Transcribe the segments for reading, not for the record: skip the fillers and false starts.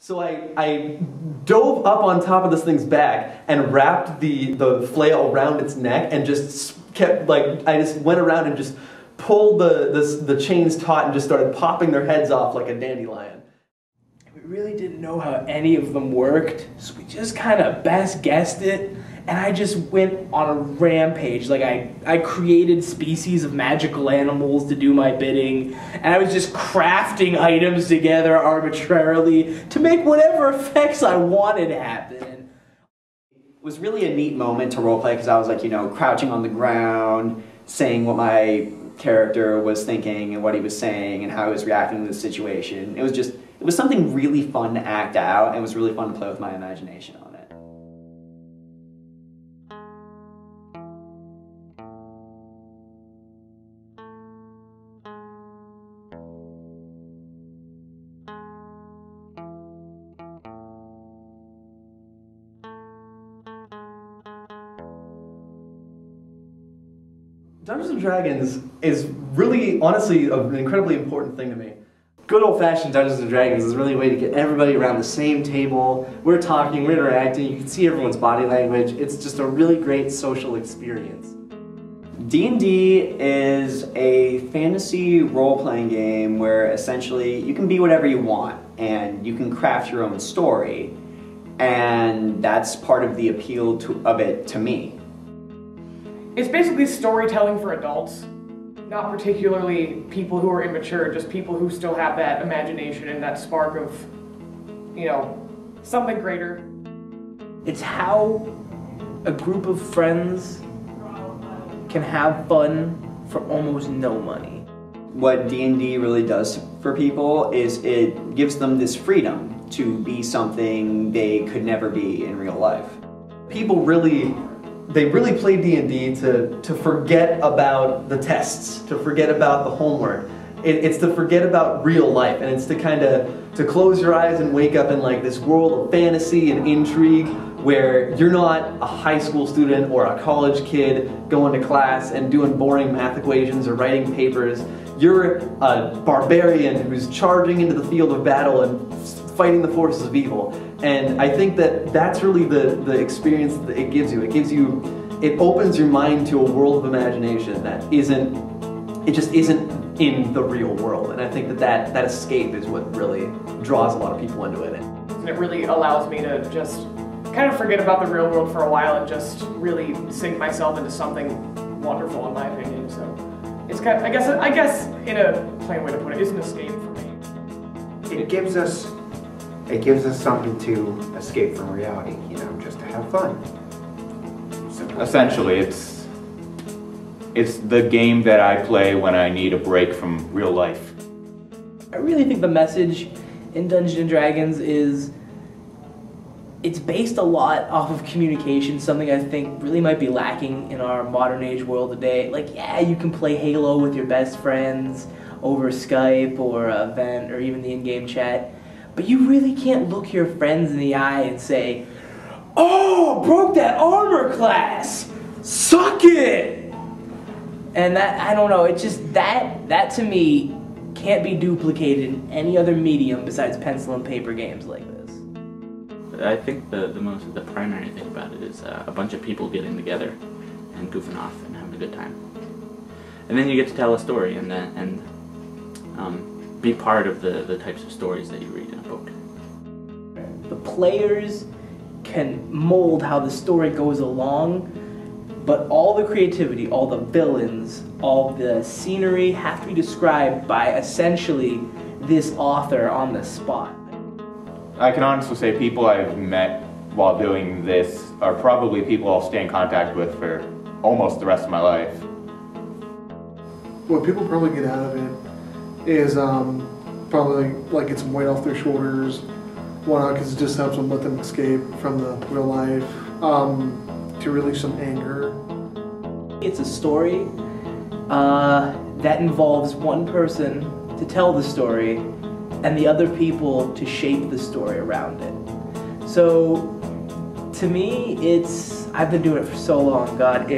So I dove up on top of this thing's back and wrapped the flail around its neck and just kept, like, I just went around and just pulled the chains taut and just started popping their heads off like a dandelion. We really didn't know how any of them worked, so we just kind of best guessed it, and I just went on a rampage. Like, I created species of magical animals to do my bidding, and I was just crafting items together arbitrarily to make whatever effects I wanted happen. It was really a neat moment to roleplay because I was, like, you know, crouching on the ground, saying what my character was thinking and what he was saying and how he was reacting to the situation. It was something really fun to act out, and it was really fun to play with my imagination on it. Dungeons & Dragons is really, honestly, an incredibly important thing to me. Good old-fashioned Dungeons & Dragons is really a way to get everybody around the same table. We're talking, we're interacting, you can see everyone's body language. It's just a really great social experience. D&D is a fantasy role-playing game where essentially you can be whatever you want and you can craft your own story, and that's part of the appeal of it to me. It's basically storytelling for adults, not particularly people who are immature, just people who still have that imagination and that spark of, you know, something greater. It's how a group of friends can have fun for almost no money. What D&D really does for people is it gives them this freedom to be something they could never be in real life. People really play D&D to forget about the tests, to forget about the homework. It's to forget about real life, and it's to kind of to close your eyes and wake up in like this world of fantasy and intrigue where you're not a high school student or a college kid going to class and doing boring math equations or writing papers. You're a barbarian who's charging into the field of battle and fighting the forces of evil. And I think that that's really the experience that it gives you. It opens your mind to a world of imagination that just isn't in the real world. And I think that escape is what really draws a lot of people into it. And it really allows me to just kind of forget about the real world for a while and just really sink myself into something wonderful, in my opinion. So it's kind of, I guess in a plain way to put it, it's an escape for me. It gives us something to escape from reality, you know, just to have fun. Essentially, it's the game that I play when I need a break from real life. I really think the message in Dungeons & Dragons is it's based a lot off of communication, something I think really might be lacking in our modern age world today. Like, yeah, you can play Halo with your best friends over Skype or a vent or even the in-game chat, but you really can't look your friends in the eye and say, "Oh, broke that armor class! Suck it!" And that, I don't know, it's just that to me can't be duplicated in any other medium besides pencil and paper games like this. I think the primary thing about it is a bunch of people getting together and goofing off and having a good time. And then you get to tell a story and be part of the types of stories that you read in a book. The players can mold how the story goes along, but all the creativity, all the villains, all the scenery have to be described by essentially this author on the spot. I can honestly say people I've met while doing this are probably people I'll stay in contact with for almost the rest of my life. What people probably get out of it is probably like get some weight off their shoulders. Why not? Because it just helps them let them escape from the real life, to release some anger. It's a story that involves one person to tell the story and the other people to shape the story around it. So to me, I've been doing it for so long, God,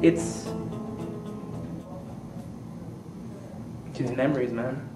it's memories, man.